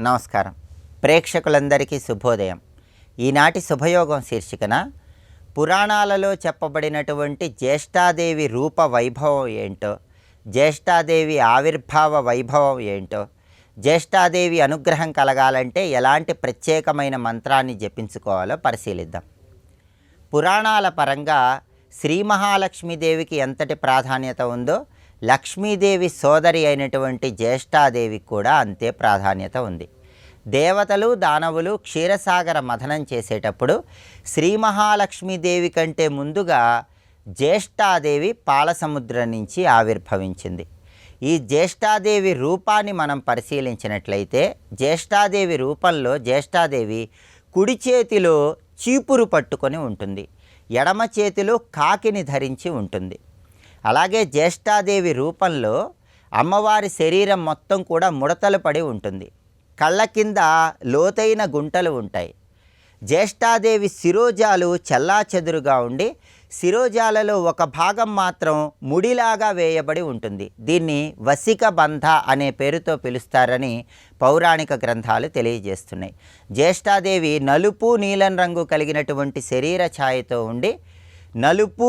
నమస్కారం. ప్రేక్షకులందరికీ శుభోదయం. ఈనాటి శుభయోగం శీర్షికన పురాణాలలో చెప్పబడినటువంటి జ్యేష్ఠాదేవి రూప వైభవం ఏంటో, జ్యేష్ఠాదేవి ఆవిర్భావ వైభవం ఏంటో, జ్యేష్ఠాదేవి అనుగ్రహం కలగాలంటే ఎలాంటి ప్రత్యేకమైన మంత్రాన్ని జపించుకోవాలో పరిశీలిద్దాం. పురాణాల పరంగా శ్రీ మహాలక్ష్మీదేవికి ఎంతటి ప్రాధాన్యత ఉందో లక్ష్మీదేవి సోదరి అయినటువంటి జ్యేష్ఠాదేవికి కూడా అంతే ప్రాధాన్యత ఉంది. దేవతలు దానవులు క్షీరసాగర మథనం చేసేటప్పుడు శ్రీ మహాలక్ష్మీదేవి కంటే ముందుగా జ్యేష్ఠాదేవి పాలసముద్రం నుంచి ఆవిర్భవించింది. ఈ జ్యేష్ఠాదేవి రూపాన్ని మనం పరిశీలించినట్లయితే జ్యేష్ఠాదేవి రూపంలో జ్యేష్ఠాదేవి కుడి చేతిలో చీపురు పట్టుకొని ఉంటుంది, ఎడమ చేతిలో కాకిని ధరించి ఉంటుంది. అలాగే జ్యేష్ఠాదేవి రూపంలో అమ్మవారి శరీరం మొత్తం కూడా ముడతలు పడి ఉంటుంది, కళ్ళ కింద లోతైన గుంటలు ఉంటాయి. జ్యేష్ఠాదేవి శిరోజాలు చెల్లాచెదురుగా ఉండి శిరోజాలలో ఒక భాగం మాత్రం ముడిలాగా వేయబడి ఉంటుంది. దీన్ని వసిక బంధ అనే పేరుతో పిలుస్తారని పౌరాణిక గ్రంథాలు తెలియజేస్తున్నాయి. జ్యేష్ఠాదేవి నలుపు నీలం రంగు కలిగినటువంటి శరీర ఛాయతో ఉండి నలుపు,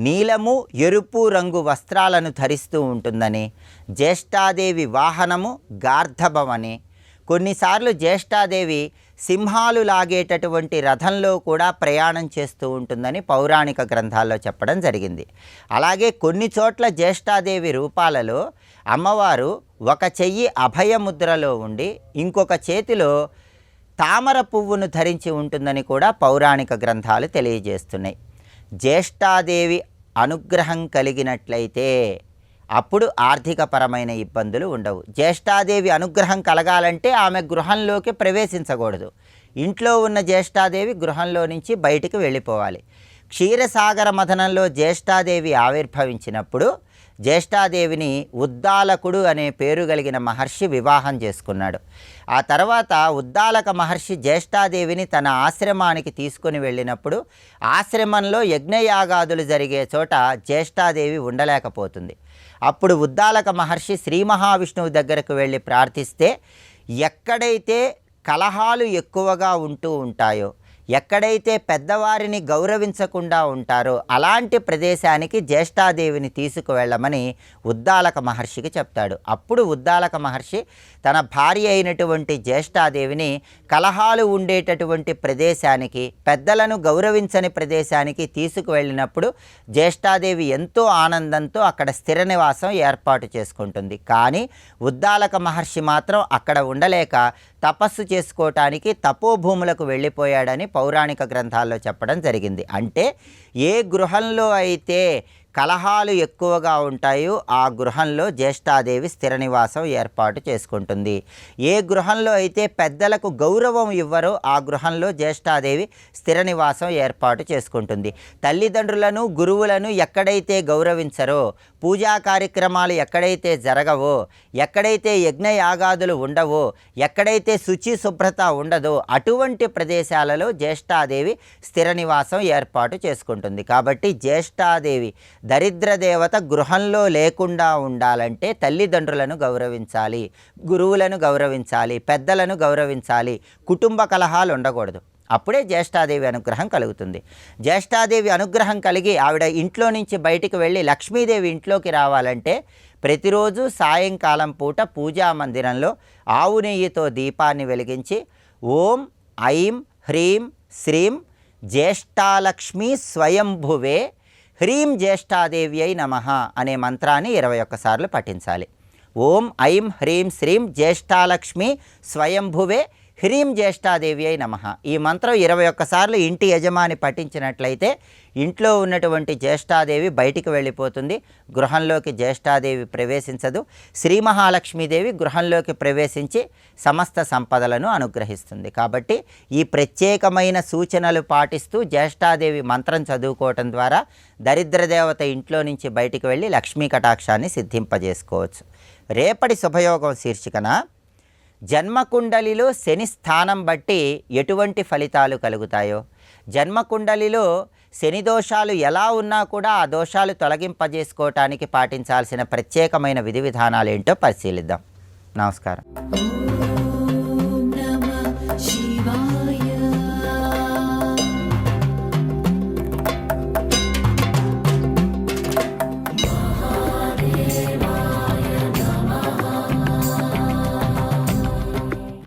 నీలము, ఎరుపు రంగు వస్త్రాలను ధరిస్తూ ఉంటుందని, జ్యేష్ఠాదేవి వాహనము గార్ధభమని, కొన్నిసార్లు జ్యేష్ఠాదేవి సింహాలు లాగేటటువంటి రథంలో కూడా ప్రయాణం చేస్తూ ఉంటుందని పౌరాణిక గ్రంథాల్లో చెప్పడం జరిగింది. అలాగే కొన్ని చోట్ల జ్యేష్ఠాదేవి రూపాలలో అమ్మవారు ఒక చెయ్యి అభయముద్రలో ఉండి ఇంకొక చేతిలో తామర పువ్వును ధరించి ఉంటుందని కూడా పౌరాణిక గ్రంథాలు తెలియజేస్తున్నాయి. జ్యేష్ఠాదేవి అనుగ్రహం కలిగినట్లయితే అప్పుడు ఆర్థికపరమైన ఇబ్బందులు ఉండవు. జ్యేష్ఠాదేవి అనుగ్రహం కలగాలంటే ఆమె గృహంలోకి ప్రవేశించకూడదు. ఇంట్లో ఉన్న జ్యేష్ఠాదేవి గృహంలో నుంచి బయటికి వెళ్ళిపోవాలి. క్షీరసాగర మథనంలో జ్యేష్ఠాదేవి ఆవిర్భవించినప్పుడు జ్యేష్ఠాదేవిని ఉద్దాలకుడు అనే పేరు కలిగిన మహర్షి వివాహం చేసుకున్నాడు. ఆ తర్వాత ఉద్దాలక మహర్షి జ్యేష్ఠాదేవిని తన ఆశ్రమానికి తీసుకుని వెళ్ళినప్పుడు ఆశ్రమంలో యజ్ఞయాగాదులు జరిగే చోట జ్యేష్ఠాదేవి ఉండలేకపోతుంది. అప్పుడు ఉద్దాలక మహర్షి శ్రీ మహావిష్ణువు దగ్గరకు వెళ్ళి ప్రార్థిస్తే ఎక్కడైతే కలహాలు ఎక్కువగా ఉంటూ ఉంటాయో, ఎక్కడైతే పెద్దవారిని గౌరవించకుండా ఉంటారో అలాంటి ప్రదేశానికి జ్యేష్ఠాదేవిని తీసుకువెళ్ళమని ఉద్దాలక మహర్షికి చెప్తాడు. అప్పుడు ఉద్దాలక మహర్షి తన భార్య అయినటువంటి జ్యేష్ఠాదేవిని కలహాలు ఉండేటటువంటి ప్రదేశానికి, పెద్దలను గౌరవించని ప్రదేశానికి తీసుకువెళ్ళినప్పుడు జ్యేష్ఠాదేవి ఎంతో ఆనందంతో అక్కడ స్థిర నివాసం ఏర్పాటు చేసుకుంటుంది. కానీ ఉద్దాలక మహర్షి మాత్రం అక్కడ ఉండలేక తపస్సు చేసుకోవటానికి తపోభూములకు వెళ్ళిపోయాడని పౌరాణిక గ్రంథాల్లో చెప్పడం జరిగింది. అంటే ఏ గృహంలో అయితే కలహాలు ఎక్కువగా ఉంటాయో ఆ గృహంలో జ్యేష్ఠాదేవి స్థిర నివాసం ఏర్పాటు చేసుకుంటుంది. ఏ గృహంలో అయితే పెద్దలకు గౌరవం ఇవ్వరో ఆ గృహంలో జ్యేష్ఠాదేవి స్థిర నివాసం ఏర్పాటు చేసుకుంటుంది. తల్లిదండ్రులను, గురువులను ఎక్కడైతే గౌరవించరో, పూజా కార్యక్రమాలు ఎక్కడైతే జరగవో, ఎక్కడైతే యజ్ఞయాగాదులు ఉండవో, ఎక్కడైతే శుచి శుభ్రత ఉండదో అటువంటి ప్రదేశాలలో జ్యేష్ఠాదేవి స్థిర నివాసం ఏర్పాటు చేసుకుంటుంది. కాబట్టి జ్యేష్ఠాదేవి దరిద్ర దేవత గృహంలో లేకుండా ఉండాలంటే తల్లిదండ్రులను గౌరవించాలి, గురువులను గౌరవించాలి, పెద్దలను గౌరవించాలి, కుటుంబ కలహాలు ఉండకూడదు. అప్పుడే జ్యేష్ఠాదేవి అనుగ్రహం కలుగుతుంది. జ్యేష్ఠాదేవి అనుగ్రహం కలిగి ఆవిడ ఇంట్లో నుంచి బయటికి వెళ్ళి లక్ష్మీదేవి ఇంట్లోకి రావాలంటే ప్రతిరోజు సాయంకాలం పూట పూజా మందిరంలో ఆవు నెయ్యితో దీపాన్ని వెలిగించి ఓం ఐం హ్రీం శ్రీం జ్యేష్ఠాలక్ష్మీ స్వయంభువే హ్రీం జ్యేష్ఠాదేవ్యై నమః అనే మంత్రాన్ని 21 సార్లు పఠించాలి. ఓం ఐం హ్రీం శ్రీం జ్యేష్ఠాలక్ష్మి స్వయంభువే హ్రీం జ్యేష్ఠాదేవ్యై నమః. ఈ మంత్రం 21 సార్లు ఇంటి యజమాని పఠించినట్లయితే ఇంట్లో ఉన్నటువంటి జ్యేష్ఠాదేవి బయటికి వెళ్ళిపోతుంది, గృహంలోకి జ్యేష్ఠాదేవి ప్రవేశించదు. శ్రీ మహాలక్ష్మీదేవి గృహంలోకి ప్రవేశించి సమస్త సంపదలను అనుగ్రహిస్తుంది. కాబట్టి ఈ ప్రత్యేకమైన సూచనలు పాటిస్తూ జ్యేష్ఠాదేవి మంత్రం చదువుకోవటం ద్వారా దరిద్ర దేవత ఇంట్లో నుంచి బయటికి వెళ్ళి లక్ష్మీ కటాక్షాన్ని సిద్ధింపజేసుకోవచ్చు. రేపటి శుభయోగం శీర్షికన జన్మకుండలిలో శని స్థానం బట్టి ఎటువంటి ఫలితాలు కలుగుతాయో, జన్మకుండలిలో శని దోషాలు ఎలా ఉన్నా కూడా ఆ దోషాలు తొలగింపజేసుకోవటానికి పాటించాల్సిన ప్రత్యేకమైన విధి విధానాలు ఏంటో పరిశీలిద్దాం. నమస్కారం.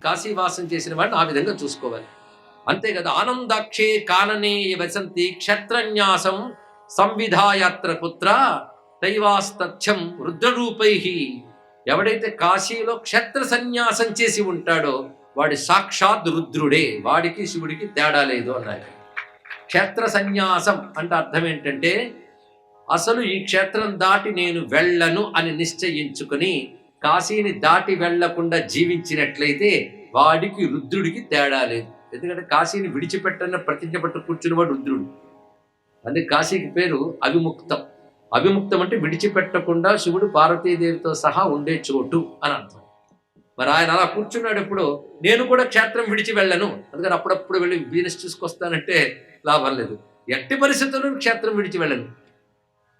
కాశీవాసం చేసిన వాడిని ఆ విధంగా చూసుకోవాలి. అంతే కదా. ఆనందాక్షే కాననే వసంతి క్షత్రన్యాసం సంవిధాయాత్ర పుత్ర దైవాస్తథ్యం రుద్రరూపై. ఎవడైతే కాశీలో క్షత్ర సన్యాసం చేసి ఉంటాడో వాడి సాక్షాత్ రుద్రుడే, వాడికి శివుడికి తేడా లేదు అన్నారు. క్షేత్ర సన్యాసం అంటే అర్థం ఏంటంటే అసలు ఈ క్షేత్రం దాటి నేను వెళ్ళను అని నిశ్చయించుకుని కాశీని దాటి వెళ్లకుండా జీవించినట్లయితే వాడికి రుద్రుడికి తేడా లేదు. ఎందుకంటే కాశీని విడిచిపెట్టని ప్రతిజ్ఞ పట్టు కూర్చున్నవాడు రుద్రుడు. అందుకే కాశీకి పేరు అవిముక్తం. అవిముక్తం అంటే విడిచిపెట్టకుండా శివుడు పార్వతీదేవితో సహా ఉండే చోటు అని అర్థం. మరి ఆయన అలా కూర్చున్నాడు. ఎప్పుడు నేను కూడా క్షేత్రం విడిచి వెళ్ళను, అందుకని అప్పుడప్పుడు వెళ్ళి బిజినెస్ చూసుకొస్తానంటే లాభం లేదు. ఎట్టి పరిస్థితుల్లో క్షేత్రం విడిచి వెళ్ళను.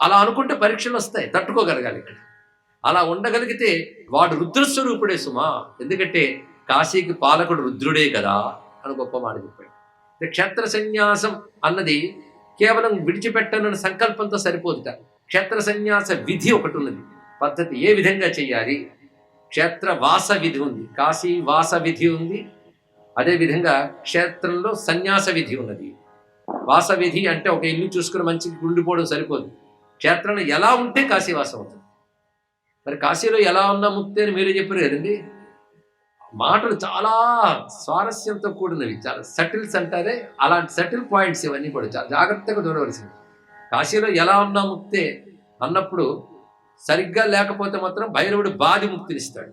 అలా అనుకుంటే పరీక్షలు వస్తాయి, తట్టుకోగలగాలి. ఇక్కడ అలా ఉండగలిగితే వాడు రుద్రస్వరూపుడే సుమా. ఎందుకంటే కాశీకి పాలకుడు రుద్రుడే కదా అని గొప్ప మాట చెప్పాడు. క్షేత్ర సన్యాసం అన్నది కేవలం విడిచిపెట్టనన్న సంకల్పంతో సరిపోదుట. క్షేత్ర సన్యాస విధి ఒకటి ఉన్నది, పద్ధతి ఏ విధంగా చేయాలి. క్షేత్ర వాస విధి ఉంది, కాశీ వాస విధి ఉంది. అదేవిధంగా క్షేత్రంలో సన్యాస విధి ఉన్నది. వాస విధి అంటే ఒక ఇల్లు చూసుకుని మంచిగా ఉండిపోవడం సరిపోదు. క్షేత్రంలో ఎలా ఉంటే కాశీవాసం అవుతుంది. మరి కాశీలో ఎలా ఉన్నా ముక్తి అని మీరే చెప్పారు కదండి. మాటలు చాలా స్వారస్యంతో కూడినవి, చాలా సటిల్స్ అంటారే, అలాంటి సటిల్ పాయింట్స్ ఇవన్నీ కూడా చాలా జాగ్రత్తగా చూడవలసింది. కాశీలో ఎలా ఉన్నా ముక్తే అన్నప్పుడు సరిగ్గా లేకపోతే మాత్రం భైరవుడు బాధి ముక్తినిస్తాడు.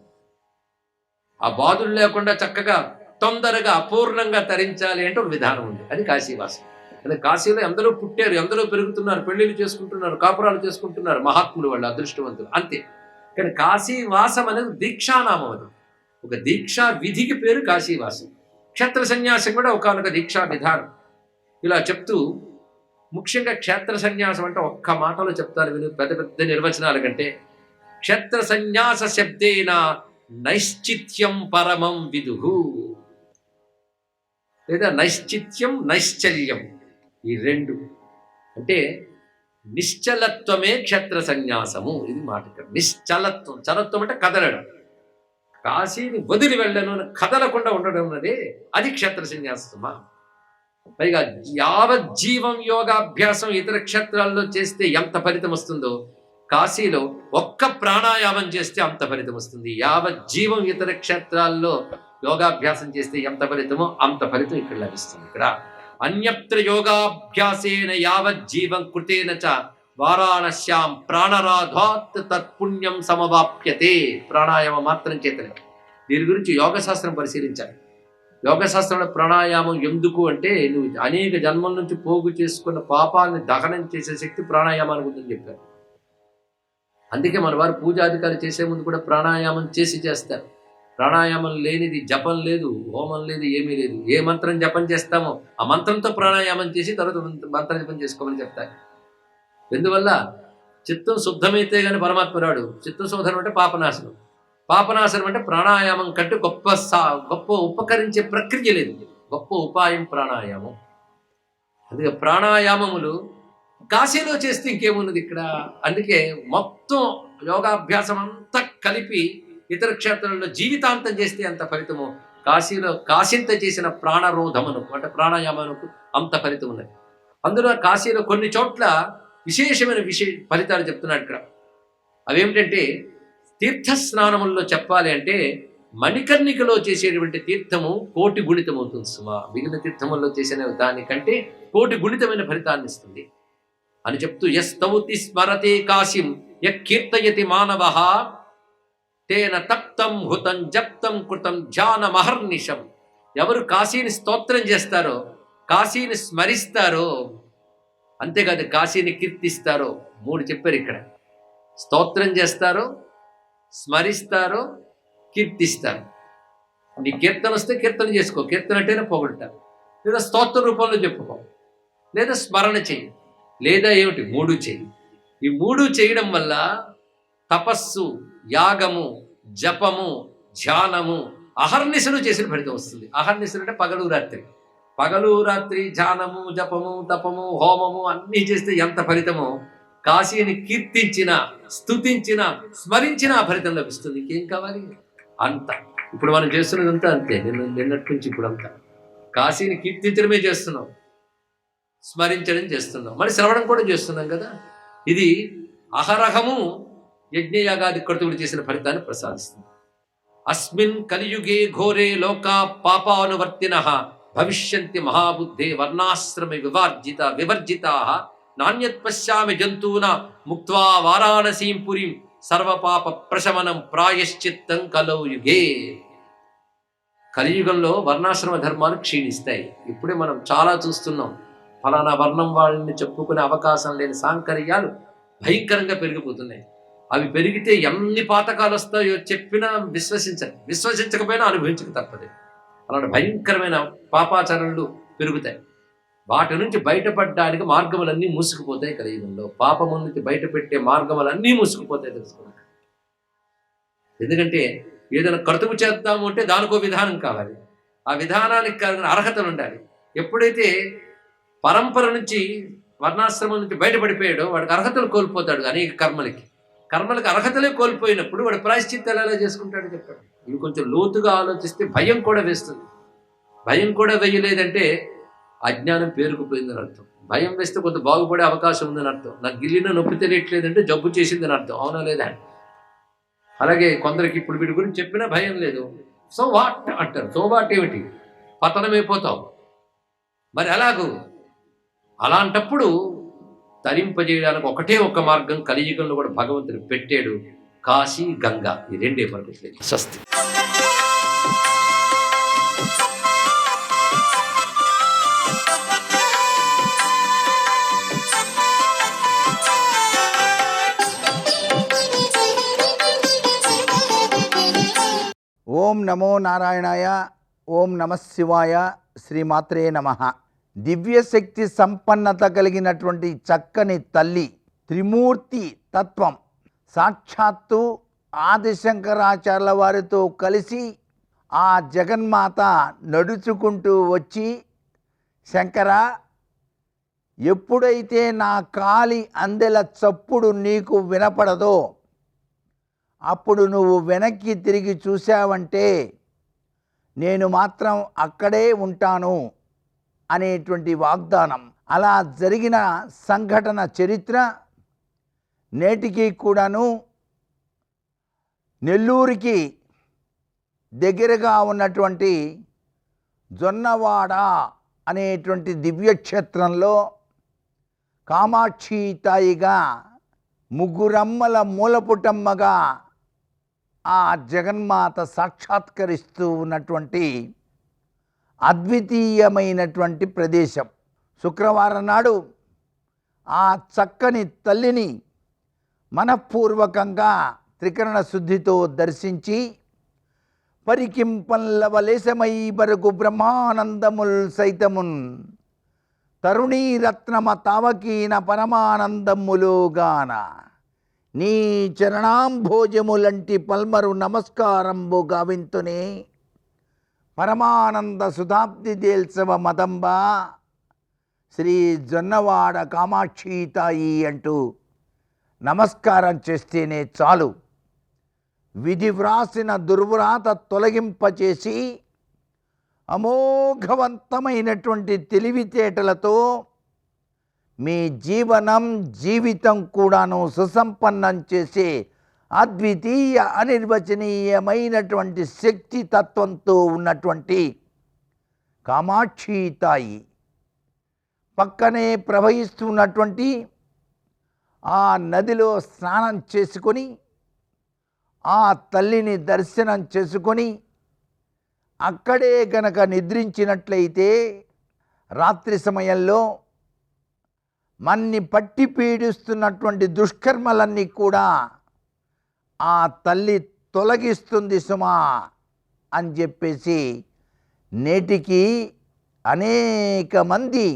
ఆ బాధులు లేకుండా చక్కగా తొందరగా అపూర్ణంగా తరించాలి అంటే ఒక విధానం ఉంది, అది కాశీవాసం. అదే కాశీలో ఎందరో పుట్టారు, ఎందరో పెరుగుతున్నారు, పెళ్లిళ్ళు చేసుకుంటున్నారు, కాపురాలు చేసుకుంటున్నారు, మహాత్ములు వాళ్ళు, అదృష్టవంతులు, అంతే. కానీ కాశీవాసం అనేది దీక్షానామం. అది ఒక దీక్షా విధికి పేరు కాశీవాసం. క్షేత్ర సన్యాసం కూడా ఒకనొక దీక్షా విధానం. ఇలా చెప్తూ ముఖ్యంగా క్షేత్ర సన్యాసం అంటే ఒక్క మాటలో చెప్తారు విను, పెద్ద పెద్ద నిర్వచనాల కంటే. క్షేత్ర సన్యాస శబ్దేన నైశ్చిత్యం పరమం విదుహు, లేదా నైశ్చిత్యం నైశ్చల్యం, ఈ రెండు అంటే నిశ్చలత్వమే క్షేత్ర సన్యాసము. ఇది మాట. నిశ్చలత్వం, చలత్వం అంటే కదలడం. కాశీని వదిలి వెళ్ళను, కదలకుండా ఉండడం అన్నదే అది క్షేత్ర సన్యాసమా. పైగా యావజ్జీవం యోగాభ్యాసం ఇతర క్షేత్రాల్లో చేస్తే ఎంత ఫలితం వస్తుందో కాశీలో ఒక్క ప్రాణాయామం చేస్తే అంత ఫలితం వస్తుంది. యావజ్జీవం ఇతర క్షేత్రాల్లో యోగాభ్యాసం చేస్తే ఎంత ఫలితమో అంత ఫలితం ఇక్కడ లభిస్తుంది. ఇక్కడ అన్యత్ర యోగాభ్యాసేన యావజ్జీవం కృతేన చ వారాణస్యాం ప్రాణరాధాత్ తత్పుణ్యం సమవాప్యతే. ప్రాణాయామం మాత్రం చేతనే. దీని గురించి యోగశాస్త్రం పరిశీలించాలి. యోగశాస్త్రంలో ప్రాణాయామం ఎందుకు అంటే నువ్వు అనేక జన్మల నుంచి పోగు చేసుకున్న పాపాలని దహనం చేసే శక్తి ప్రాణాయామానికి ఉందని చెప్పారు. అందుకే మన వారు పూజాధికారి చేసే ముందు కూడా ప్రాణాయామం చేస్తారు. ప్రాణాయామం లేనిది జపం లేదు, హోమం లేదు, ఏమీ లేదు. ఏ మంత్రం జపం చేస్తామో ఆ మంత్రంతో ప్రాణాయామం చేసి తర్వాత మంత్ర జపం చేసుకోమని చెప్తారు. ఎందువల్ల చిత్తం శుద్ధమైతే కానీ పరమాత్మ రాడు. చిత్తశోధనం అంటే పాపనాశనం. పాపనాశనం అంటే ప్రాణాయామం కంటే గొప్ప ఉపకరించే ప్రక్రియ లేదు, గొప్ప ఉపాయం ప్రాణాయామం. అందుకే ప్రాణాయామములు కాశీలో చేస్తే ఇంకేమున్నది ఇక్కడ. అందుకే మొత్తం యోగాభ్యాసం అంతా కలిపి ఇతర క్షేత్రాల్లో జీవితాంతం చేస్తే అంత ఫలితము కాశీలో కాశీంత చేసిన ప్రాణరోధమునకు అంటే ప్రాణాయామమునకు అంత ఫలితం ఉన్నది. అందులో కాశీలో కొన్ని చోట్ల విశేషమైన ఫలితాలు చెప్తున్నాడు ఇక్కడ. అవేమిటంటే తీర్థస్నానముల్లో చెప్పాలి అంటే మణికర్ణికలో చేసేటువంటి తీర్థము కోటి గుణితం అవుతుంది సుమా. మిగిలిన తీర్థముల్లో చేసిన దానికంటే కోటి గుణితమైన ఫలితాన్ని ఇస్తుంది అని చెప్తూ యస్తౌతి స్మరతే కాశీం యకీర్తయతి మానవః తేన తప్తం హుతం జప్తం కృతం ధ్యానమహర్నిశం. ఎవరు కాశీని స్తోత్రం చేస్తారో, కాశీని స్మరిస్తారో, అంతేకాదు కాశీని కీర్తిస్తారో, మూడు చెప్పారు ఇక్కడ. స్తోత్రం చేస్తారో, స్మరిస్తారో, కీర్తిస్తారు. నీ కీర్తన వస్తే కీర్తన చేసుకో, కీర్తన అంటేనే పొగడతారు. లేదా స్తోత్ర రూపంలో చెప్పుకో, లేదా స్మరణ చెయ్యి, లేదా ఏమిటి మూడు చెయ్యి. ఈ మూడు చేయడం వల్ల తపస్సు, యాగము, జపము, ధ్యానము అహర్నిశలు చేసిన ఫలితం వస్తుంది. అహర్నిశలు అంటే పగలు రాత్రి. పగలు రాత్రి ధ్యానము, జపము, తపము, హోమము అన్నీ చేస్తే ఎంత ఫలితమో కాశీని కీర్తించిన, స్తుతించిన, స్మరించిన ఆ ఫలితం లభిస్తుంది. ఇంకేం కావాలి? అంత ఇప్పుడు మనం చేస్తున్నదంతా అంతే. నిన్నటి నుంచి ఇప్పుడంతా కాశీని కీర్తించడమే చేస్తున్నాం, స్మరించడం చేస్తున్నాం, మరి శ్రవణం కూడా చేస్తున్నాం కదా. ఇది అహరహము యజ్ఞయాగాది క్రతువులు చేసిన ఫలితాన్ని ప్రసాదిస్తుంది. అస్మిన్ కలియుగే ఘోరే లోకా పాపానువర్తిన భవిష్యంతి మహాబుద్ధే వర్ణాశ్రమ వివర్జితా నాణ్యత్ పశ్యామి జంతువున ముక్త్వా వారాణసీం పురీం సర్వపాప ప్రశమనం ప్రాయశ్చిత్తం కలౌ యుగే. కలియుగంలో వర్ణాశ్రమ ధర్మాలు క్షీణిస్తాయి. ఇప్పుడే మనం చాలా చూస్తున్నాం. ఫలానా వర్ణం వాళ్ళని చెప్పుకునే అవకాశం లేని సాంకర్యాలు భయంకరంగా పెరిగిపోతున్నాయి. అవి పెరిగితే ఎన్ని పాతకాలు వస్తాయో చెప్పినా విశ్వసించకపోయినా అనుభవించక తప్పదు. అలాంటి భయంకరమైన పాపాచరణలు పెరుగుతాయి. వాటి నుంచి బయటపడడానికి మార్గములన్నీ మూసుకుపోతాయి. కలియుగంలో పాపము నుంచి బయటపెట్టే మార్గములన్నీ మూసుకుపోతాయి, తెలుసుకున్నాక. ఎందుకంటే ఏదైనా కర్తవ్యం చేద్దాము అంటే దానికో విధానం కావాలి. ఆ విధానానికి కలిగిన అర్హతలు ఉండాలి. ఎప్పుడైతే పరంపర నుంచి వర్ణాశ్రమం నుంచి బయటపడిపోయాడో వాడికి అర్హతలు కోల్పోతాడు. అనేక కర్మలకు అర్హతలే కోల్పోయినప్పుడు వాడు ప్రాయశ్చిత్తాలు ఎలా చేసుకుంటాడు చెప్పాడు. ఇవి కొంచెం లోతుగా ఆలోచిస్తే భయం కూడా వేస్తుంది. భయం కూడా వేయలేదంటే అజ్ఞానం పేరుకుపోయిందని అర్థం. భయం వేస్తే కొంత బాగుపడే అవకాశం ఉందని అర్థం. నాకు గిల్లిన నొప్పి తెలియట్లేదంటే జబ్బు చేసిందని అర్థం. అవునా లేదా? అలాగే కొందరికి ఇప్పుడు వీటి గురించి చెప్పినా భయం లేదు. సో వాట్ అంటారు. సో వాట్ ఏమిటి? పతనమైపోతావు. మరి అలాగూ అలాంటప్పుడు తరింపజేయడానికి ఒకటే ఒక మార్గం కలియుగంలో కూడా భగవంతుడు పెట్టాడు. కాశీ, గంగా, ఈ రెండే పర్మిట్లేదు. స్వస్తి. ఓం నమో నారాయణాయ. ఓం నమ శివాయ. శ్రీమాత్రే నమః. దివ్యశక్తి సంపన్నత కలిగినటువంటి చక్కని తల్లి, త్రిమూర్తి తత్వం, సాక్షాత్తు ఆదిశంకరాచార్యుల వారితో కలిసి ఆ జగన్మాత నడుచుకుంటూ వచ్చి, శంకర, ఎప్పుడైతే నా కాలి అందెల చప్పుడు నీకు వినపడదో అప్పుడు నువ్వు వెనక్కి తిరిగి చూశావంటే నేను మాత్రం అక్కడే ఉంటాను అనేటువంటి వాగ్దానం. అలా జరిగిన సంఘటన చరిత్ర నేటికి కూడాను నెల్లూరుకి దగ్గరగా ఉన్నటువంటి జొన్నవాడ అనేటువంటి దివ్యక్షేత్రంలో కామాక్షి తాయిగా, ముగ్గురమ్మల మూలపుటమ్మగా ఆ జగన్మాత సాక్షాత్కరిస్తూ ఉన్నటువంటి అద్వితీయమైనటువంటి ప్రదేశం. శుక్రవారం నాడు ఆ చక్కని తల్లిని మనఃపూర్వకంగా త్రికరణ శుద్ధితో దర్శించి, పరికింపల్లవలేశమై బరకు బ్రహ్మానందముల్ సైతమున్ తరుణీరత్నమ తావకీన పరమానందములుగాన నీ చరణాంభోజములంటి పల్మరు నమస్కారంబు గావింతునే పరమానంద సుధాబ్ది దేల్సవ మదంబ శ్రీ జొన్నవాడ కామాక్షి తాయి అంటూ నమస్కారం చేస్తేనే చాలు. విధి వ్రాసిన దుర్వ్రాత తొలగింపచేసి అమోఘవంతమైనటువంటి తెలివితేటలతో మీ జీవితం కూడాను సుసంపన్నం చేసే అద్వితీయ అనిర్వచనీయమైనటువంటి శక్తి తత్వంతో ఉన్నటువంటి కామాక్షి తాయి పక్కనే ప్రవహిస్తున్నటువంటి ఆ నదిలో స్నానం చేసుకొని, ఆ తల్లిని దర్శనం చేసుకొని అక్కడే గనక నిద్రించినట్లయితే రాత్రి సమయంలో మన్ని పట్టి పీడిస్తున్నటువంటి దుష్కర్మలన్నీ కూడా ఆ తల్లి తొలగిస్తుంది సుమా అని చెప్పేసి నేటికి అనేక మంది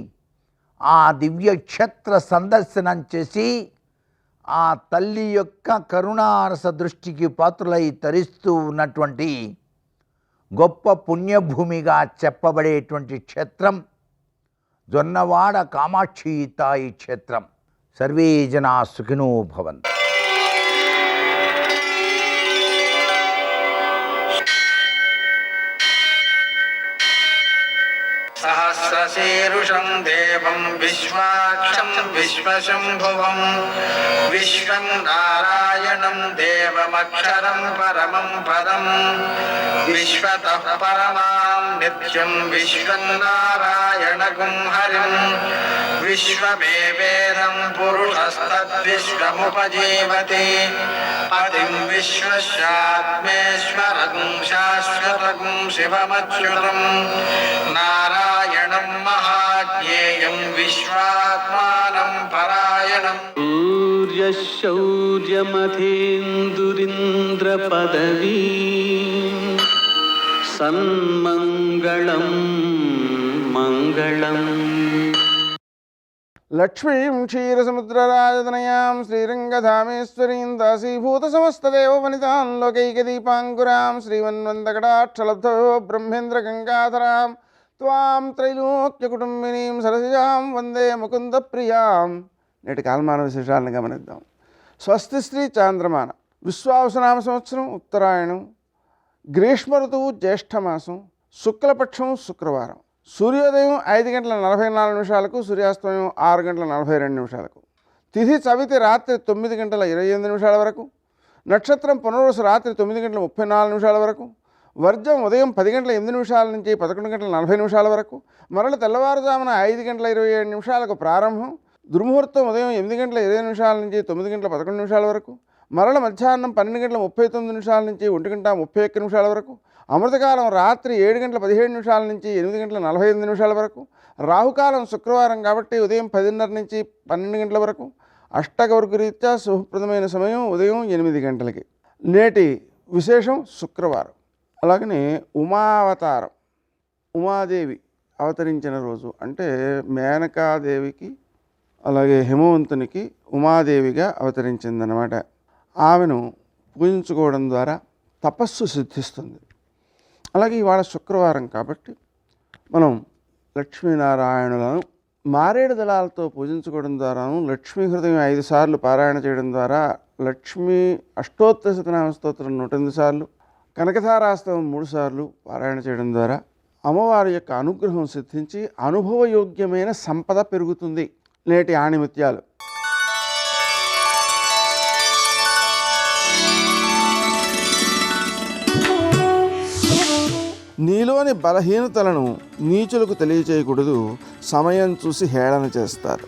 ఆ దివ్యక్షేత్ర సందర్శనం చేసి ఆ తల్లి యొక్క కరుణారస దృష్టికి పాత్రులై తరిస్తూ ఉన్నటువంటి గొప్ప పుణ్యభూమిగా చెప్పబడేటువంటి క్షేత్రం జొన్నవాడ కామాక్షి తాయి క్షేత్రం. సర్వే జనా సుఖినో భవంతు. सहस्रशीर्षं देवं विश्वाक्षं विश्वशम्भुवं विश्वं नारायणं देवमक्षरं परमं पदं विश्वतः परमां नित्यं विश्वं नारायणगुं हरिं विश्वमेवेदं पुरुषस्तद्विश्वमुपजीवति पतिं विश्वस्यात्मेश्वरगुं शाश्वतगुं शिवमच्युतं नारायणं महाज्ञेयं विश्वात्मानं परायणम् शौर्यमथेन्दुरिन्द्रपदवी सन्मङ्गलं मङ्गलम् లక్ష్మీం క్షీరసముద్రరాజతనయాం శ్రీరంగధామేశ్వరీం దాసీభూతసమస్తదేవవనితాం లోకైకదీపాంకురాం శ్రీమన్వందకటాక్షలబ్ధో బ్రహ్మేంద్రగంగాధరాం త్వాం త్రైలోక్యకుటుంబినీం సరసిజాం వందే ముకుందప్రియాం. నేటి కాలమాన విశేషాలను గమనిద్దాం. స్వస్తి శ్రీ చాంద్రమాన విశ్వావసునామ సంవత్సరం ఉత్తరాయణం, గ్రీష్మ ఋతువు జ్యేష్ఠమాసం, శుక్లపక్షం శుక్రవారం. సూర్యోదయం 5:44 సూర్యాస్తమయం 6:42. తిథి చవితి రాత్రి 9:28 వరకు. నక్షత్రం పునర్వసు రాత్రి 9:34 వరకు. వర్జం ఉదయం 10:08 నుంచి 11:40 వరకు. మరల తెల్లవారుజామున 5:27 ప్రారంభం. దుర్ముహూర్తం ఉదయం 8:20 నుంచి 9:11 వరకు. మరల మధ్యాహ్నం 12:39 నుంచి 1:31 వరకు. అమృతకాలం రాత్రి 7:17 నుంచి 8:48 వరకు. రాహుకాలం శుక్రవారం కాబట్టి ఉదయం 10:30 నుంచి 12 గంటల వరకు. అష్టగౌర్గ రీత్యా శుభప్రదమైన సమయం ఉదయం 8 గంటలకి. నేటి విశేషం శుక్రవారం. అలాగనే ఉమావతారం, ఉమాదేవి అవతరించిన రోజు. అంటే మేనకాదేవికి అలాగే హిమవంతునికి ఉమాదేవిగా అవతరించిందనమాట. ఆమెను పూజించుకోవడం ద్వారా తపస్సు సిద్ధిస్తుంది. అలాగే ఇవాళ శుక్రవారం కాబట్టి మనం లక్ష్మీనారాయణులను మారేడు దళాలతో పూజించుకోవడం ద్వారాను, లక్ష్మీ హృదయం 5 సార్లు పారాయణ చేయడం ద్వారా, లక్ష్మీ అష్టోత్తర శతనామ స్తోత్రం 108 సార్లు, కనకధారాస్తవం 3 సార్లు పారాయణ చేయడం ద్వారా అమ్మవారి యొక్క అనుగ్రహం సిద్ధించి అనుభవయోగ్యమైన సంపద పెరుగుతుంది. నేటి ఆణిముత్యాలు. నీలోని బలహీనతలను నీచులకు తెలియచేయకూడదు, సమయం చూసి హేళన చేస్తారు.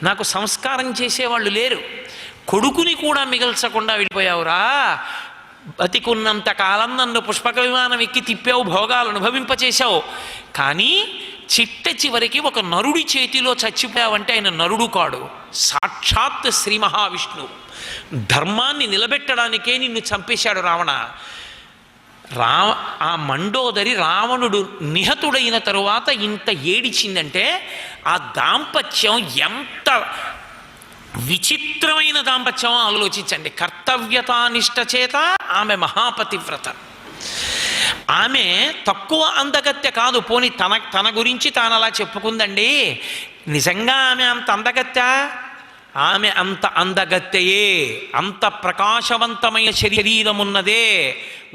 నాకు సంస్కారం చేసేవాళ్ళు లేరు, కొడుకుని కూడా మిగల్చకుండా వెళ్ళిపోయావురా, బతికున్నంత కాలం నన్ను పుష్పక విమానం ఎక్కి తిప్పావు, భోగాలు అనుభవింపచేశావు, కానీ చిట్ట చివరికి ఒక నరుడి చేతిలో చచ్చిపోయావంటే ఆయన నరుడు కాడు, సాక్షాత్ శ్రీ మహావిష్ణువు. ధర్మాన్ని నిలబెట్టడానికే నిన్ను చంపేశాడు రావణ. ఆ మండోదరి రావణుడు నిహతుడైన తరువాత ఇంత ఏడిచిందంటే ఆ దాంపత్యం ఎంత విచిత్రమైన దాంపత్యం ఆలోచించండి. కర్తవ్యతానిష్ట చేత ఆమె మహాపతివ్రత. ఆమె తక్కువ అందగత్తె కాదు, పోని తన గురించి తాను అలా చెప్పుకుందండి. నిజంగా ఆమె అంత అందగత్తె? ఆమె అంత అందగత్తెయే, అంత ప్రకాశవంతమైన శరీరం ఉన్నదే.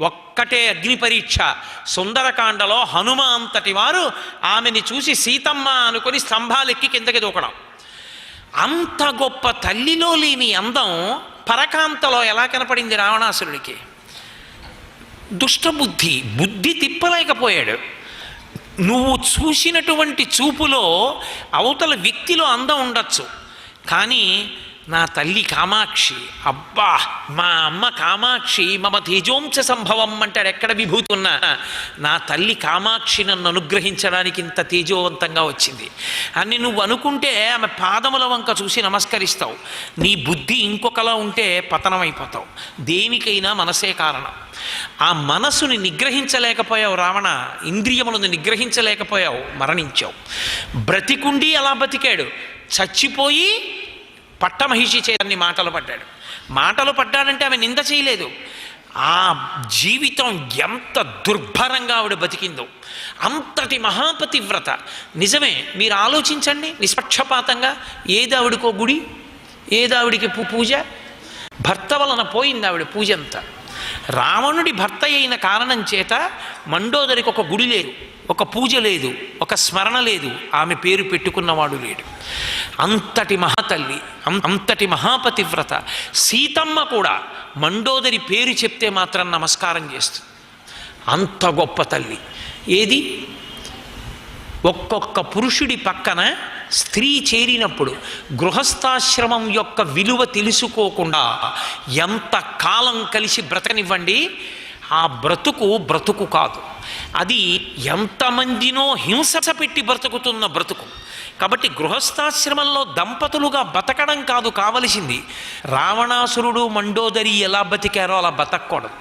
ఒక్కటే అగ్ని పరీక్ష. సుందరకాండలో హనుమ అంతటి వారు ఆమెని చూసి సీతమ్మ అనుకొని స్తంభాలెక్కి కిందకి దూకడం. అంత గొప్ప తల్లిలో లేని అందం పరకాంతలో ఎలా కనపడింది రావణాసురుడికి? దుష్టబుద్ధి, బుద్ధి తిప్పలేకపోయాడు. నువ్వు చూసినటువంటి చూపులో అవతల వ్యక్తిలో అందం ఉండొచ్చు, కానీ నా తల్లి కామాక్షి, అబ్బా మా అమ్మ కామాక్షి మమ తేజోంశ సంభవం అంటాడు. ఎక్కడ విభూతి ఉన్నా నా తల్లి కామాక్షి నన్ను అనుగ్రహించడానికి ఇంత తేజోవంతంగా వచ్చింది అని నువ్వు అనుకుంటే ఆమె పాదముల వంక చూసి నమస్కరిస్తావు. నీ బుద్ధి ఇంకొకలా ఉంటే పతనమైపోతావు. దేనికైనా మనసే కారణం. ఆ మనసుని నిగ్రహించలేకపోయావు రావణ, ఇంద్రియములను నిగ్రహించలేకపోయావు, మరణించావు. బ్రతికుండి అలా బతికాడు, చచ్చిపోయి పట్టమహిషి చేతన్ని మాటలు పడ్డాడు. మాటలు పడ్డాడంటే ఆమె నింద చేయలేదు, ఆ జీవితం ఎంత దుర్భరంగా ఆవిడ బతికిందో. అంతటి మహాపతివ్రత. నిజమే, మీరు ఆలోచించండి నిష్పక్షపాతంగా. ఏదావిడికో గుడి, ఏదావిడికి పూజ. భర్త వలన పోయింది ఆవిడ పూజ అంతా. రావణుడి భర్త అయిన కారణం చేత మండోదరికి ఒక గుడి లేదు, ఒక పూజ లేదు, ఒక స్మరణ లేదు, ఆమె పేరు పెట్టుకున్నవాడు లేడు. అంతటి మహాతల్లి, అంతటి మహాపతివ్రత. సీతమ్మ కూడా మండోదరి పేరు చెప్తే మాత్రం నమస్కారం చేస్తుంది. అంత గొప్ప తల్లి. ఏది, ఒక్కొక్క పురుషుడి పక్కన స్త్రీ చేరినప్పుడు గృహస్థాశ్రమం యొక్క విలువ తెలుసుకోకుండా ఎంత కాలం కలిసి బ్రతకనివ్వండి, ఆ బ్రతుకు కాదు. అది ఎంతమందినో హింస పెట్టి బ్రతుకుతున్న బ్రతుకు. కాబట్టి గృహస్థాశ్రమంలో దంపతులుగా బతకడం కాదు కావలసింది. రావణాసురుడు మండోదరి ఎలా బతికారో అలా బతకూడదు.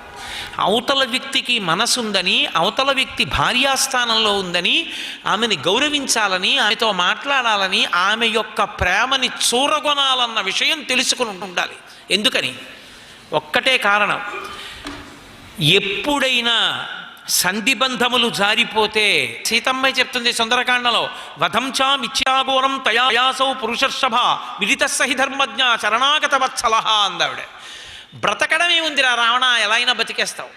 అవతల వ్యక్తికి మనసుందని, అవతల వ్యక్తి భార్యాస్థానంలో ఉందని ఆమెని గౌరవించాలని, ఆమెతో మాట్లాడాలని, ఆమె యొక్క ప్రేమని చూరగొనాలన్న విషయం తెలుసుకుని ఉండాలి. ఎందుకని? ఒక్కటే కారణం, ఎప్పుడైనా సంధిబంధములు జారిపోతే, సీతమ్మ చెప్తుంది సుందరకాండలో, వధంచా మిథ్యాఘోరం తయాసౌ పురుషర్షభ విదిత సహి ధర్మజ్ఞ శరణాగత వత్సలహ అందావిడ. బ్రతకడమే ఉందిరా రావణ, ఎలా అయినా బతికేస్తావు.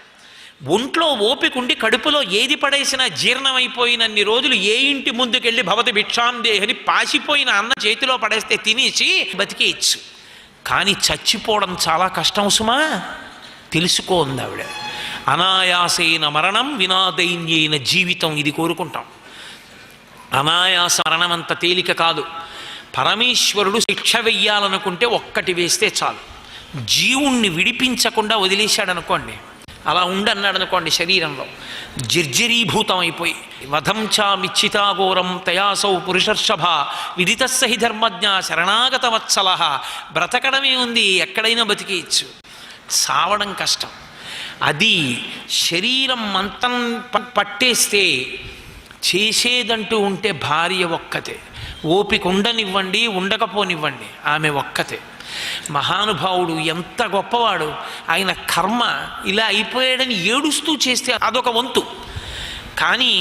ఒంట్లో ఓపికండి కడుపులో ఏది పడేసినా జీర్ణమైపోయినన్ని రోజులు ఏ ఇంటి ముందుకెళ్ళి భవతి భిక్షాం దేహని పాసిపోయిన అన్న చేతిలో పడేస్తే తినేసి బతికేయచ్చు. కానీ చచ్చిపోవడం చాలా కష్టం సుమా, తెలుసుకోంది ఆవిడ. అనాయాసైన మరణం వినాదైన్యైన జీవితం, ఇది కోరుకుంటాం. అనాయాస మరణం అంత తేలిక కాదు. పరమేశ్వరుడు శిక్ష వెయ్యాలనుకుంటే ఒక్కటి వేస్తే చాలు. జీవుణ్ణి విడిపించకుండా వదిలేశాడనుకోండి, అలా ఉండన్నాడు అనుకోండి, శరీరంలో జర్జరీభూతం అయిపోయి, వధంచా మిచ్చితాఘోరం తయాసౌ పురుషర్షభ విదిత సహి ధర్మజ్ఞ శరణాగత వత్సలహ. బ్రతకడమే ఉంది, ఎక్కడైనా బతికేయచ్చు, సావడం కష్టం. అది శరీరం మంతం పట్టేస్తే చేసేదంటూ ఉంటే భార్య ఒక్కతే. ఓపిక ఉండనివ్వండి, ఉండకపోనివ్వండి, ఆమె ఒక్కతే. మహానుభావుడు ఎంత గొప్పవాడు. ఆయన కర్మ ఇలా అయిపోయాడని ఏడుస్తూ చేస్తే అదొక వంతు. కానీ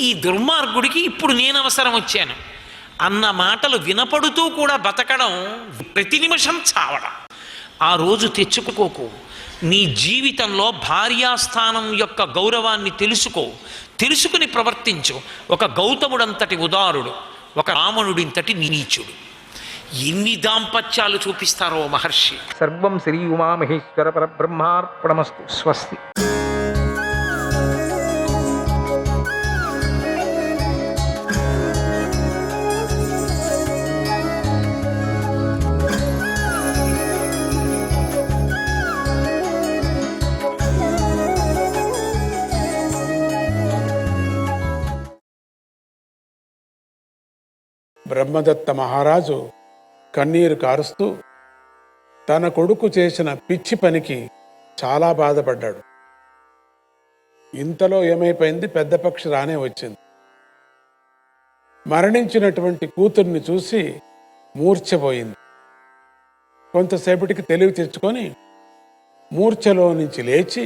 ఈ దుర్మార్గుడికి ఇప్పుడు నేను అవసరం వచ్చాను అన్న మాటలు వినపడుతూ కూడా బతకడం, ప్రతి నిమిషం చావడం. ఆ రోజు తెచ్చుకోకు. నీ జీవితంలో భార్యాస్థానం యొక్క గౌరవాన్ని తెలుసుకుని ప్రవర్తించు. ఒక గౌతముడంతటి ఉదారుడు, ఒక రావణుడింతటి నీచుడు. ఎన్ని దాంపత్యాలు చూపిస్తారో మహర్షి. సర్వం శ్రీ ఉమామహేశ్వర పరబ్రహ్మార్పణమస్తు. స్వస్తి. బ్రహ్మదత్త మహారాజు కన్నీరు కారుస్తూ తన కొడుకు చేసిన పిచ్చి పనికి చాలా బాధపడ్డాడు. ఇంతలో ఏమైపోయింది, పెద్ద పక్షి రానే వచ్చింది. మరణించినటువంటి కూతుర్ని చూసి మూర్ఛపోయింది. కొంతసేపటికి తెలివి తెచ్చుకొని మూర్ఛలో నుంచి లేచి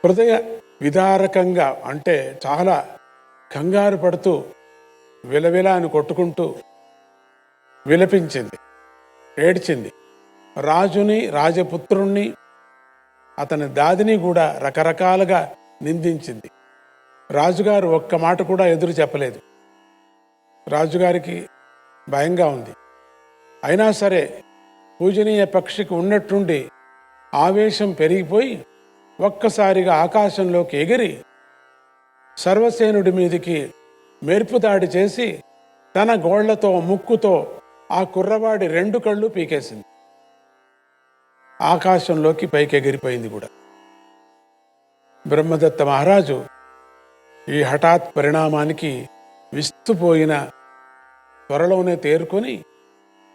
హృదయ విదారకంగా, అంటే చాలా కంగారు పడుతూ విలవిలా అని కొట్టుకుంటూ విలపించింది, ఏడ్చింది. రాజుని, రాజపుత్రుణ్ణి, అతని దాదిని కూడా రకరకాలుగా నిందించింది. రాజుగారు ఒక్క మాట కూడా ఎదురు చెప్పలేదు. రాజుగారికి భయంగా ఉంది. అయినా సరే పూజనీయ పక్షికి ఉన్నట్టుండి ఆవేశం పెరిగిపోయి ఒక్కసారిగా ఆకాశంలోకి ఎగిరి సర్వసేనుడి మీదికి మెరుపు దాడి చేసి తన గోళ్లతో, ముక్కుతో ఆ కుర్రవాడి 2 కళ్ళు పీకేసింది. ఆకాశంలోకి పైకి ఎగిరిపోయింది కూడా. బ్రహ్మదత్త మహారాజు ఈ హఠాత్ పరిణామానికి విస్తుపోయిన త్వరలోనే తేరుకొని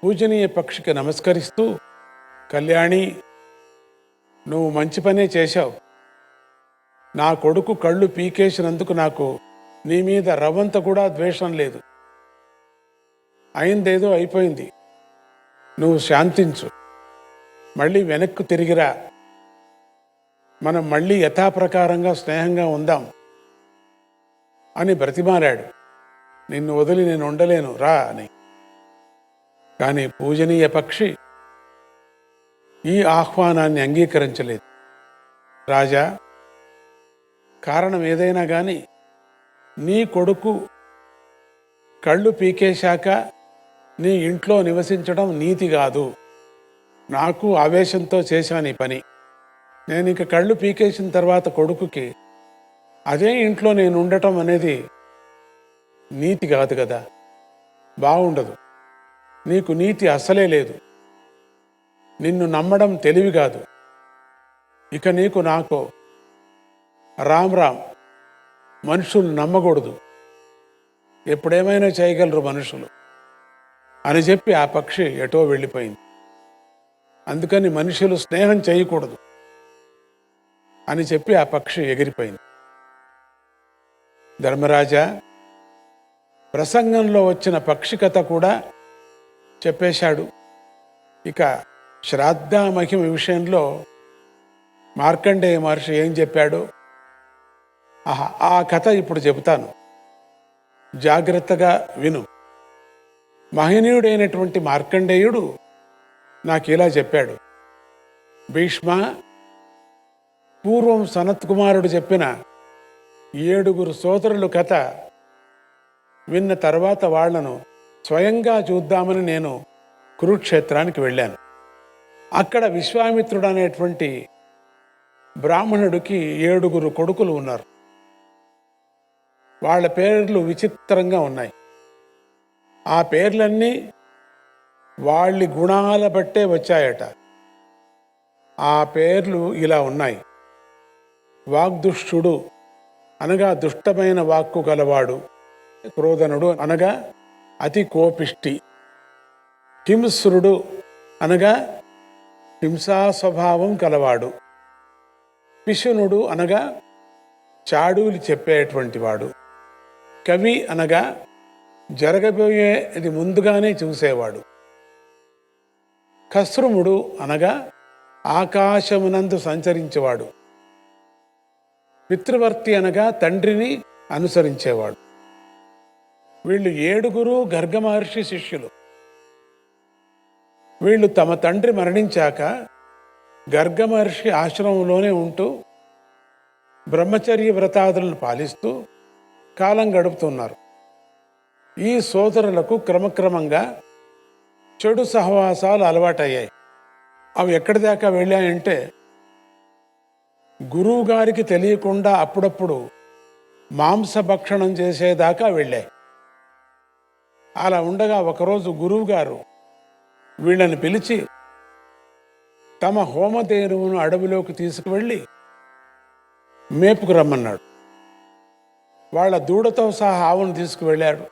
పూజనీయ పక్షికి నమస్కరిస్తూ, కళ్యాణి, నువ్వు మంచి పనే చేశావు. నా కొడుకు కళ్ళు పీకేసినందుకు నాకు నీ మీద రవ్వంత కూడా ద్వేషం లేదు. అయిందేదో అయిపోయింది, నువ్వు శాంతించు, మళ్ళీ వెనక్కు తిరిగిరా. మనం మళ్ళీ యథాప్రకారంగా స్నేహంగా ఉందాం అని బ్రతిమాలాడు. నిన్ను వదిలి నేను ఉండలేను రా అని. కానీ పూజనీయ పక్షి ఈ ఆహ్వానాన్ని అంగీకరించలేదు. రాజా, కారణం ఏదైనా కానీ నీ కొడుకు కళ్ళు పీకేశాక నీ ఇంట్లో నివసించడం నీతి కాదు. నాకు ఆవేశంతో చేశాను ఈ పని. నేను ఇక కళ్ళు పీకేసిన తర్వాత కొడుకుకి అదే ఇంట్లో నేను ఉండటం అనేది నీతి కాదు కదా, బాగుండదు. నీకు నీతి అసలే లేదు. నిన్ను నమ్మడం తెలివి కాదు. ఇక నీకు నాకు రామ్ రామ్. మనుషులు నమ్మకూడదు, ఎప్పుడేమైనా చేయగలరు మనుషులు అని చెప్పి ఆ పక్షి ఎటో వెళ్ళిపోయింది. అందుకని మనుషులు స్నేహం చేయకూడదు అని చెప్పి ఆ పక్షి ఎగిరిపోయింది. ధర్మరాజా, ప్రసంగంలో వచ్చిన పక్షి కథ కూడా చెప్పేశాడు. ఇక శ్రాద్ధ మహిమ విషయంలో మార్కండేయ మహర్షి ఏం చెప్పాడు ఆ కథ ఇప్పుడు చెబుతాను, జాగ్రత్తగా విను. మహనీయుడైనటువంటి మార్కండేయుడు నాకు ఇలా చెప్పాడు. భీష్మ, పూర్వం సనత్ కుమారుడు చెప్పిన 7 సోదరులు కథ విన్న తర్వాత వాళ్లను స్వయంగా చూద్దామని నేను కురుక్షేత్రానికి వెళ్ళాను. అక్కడ విశ్వామిత్రుడు అనేటువంటి బ్రాహ్మణుడికి 7 కొడుకులు ఉన్నారు. వాళ్ళ పేర్లు విచిత్రంగా ఉన్నాయి. ఆ పేర్లన్నీ వాళ్ళ గుణాల బట్టే వచ్చాయట. ఆ పేర్లు ఇలా ఉన్నాయి. వాగ్దుష్టుడు అనగా దుష్టమైన వాక్కు గలవాడు. క్రోధనుడు అనగా అతి కోపిష్టి. హింస్రుడు అనగా హింసా స్వభావం కలవాడు. పిశునుడు అనగా చాడూలు చెప్పేటువంటి వాడు. కవి అనగా జరగబోయేది ముందుగానే చూసేవాడు. కస్రుముడు అనగా ఆకాశమునందు సంచరించేవాడు. పితృవర్తి అనగా తండ్రిని అనుసరించేవాడు. వీళ్ళు 7 గర్గ మహర్షి శిష్యులు. వీళ్ళు తమ తండ్రి మరణించాక గర్గ మహర్షి ఆశ్రమంలోనే ఉంటూ బ్రహ్మచర్య వ్రతాదులను పాలిస్తూ కాలం గడుపుతున్నారు. ఈ సోదరులకు క్రమక్రమంగా చెడు సహవాసాలు అలవాటయ్యాయి. అవి ఎక్కడి దాకా వెళ్ళాయంటే గురువు గారికి తెలియకుండా అప్పుడప్పుడు మాంసభక్షణం చేసేదాకా వెళ్ళాయి. అలా ఉండగా ఒకరోజు గురువు గారు వీళ్ళని పిలిచి తమ హోమధేనువును అడవిలోకి తీసుకువెళ్ళి మేపుకు రమ్మన్నాడు. వాళ్ళ దూడతో సహా ఆవును తీసుకువెళ్ళాడు.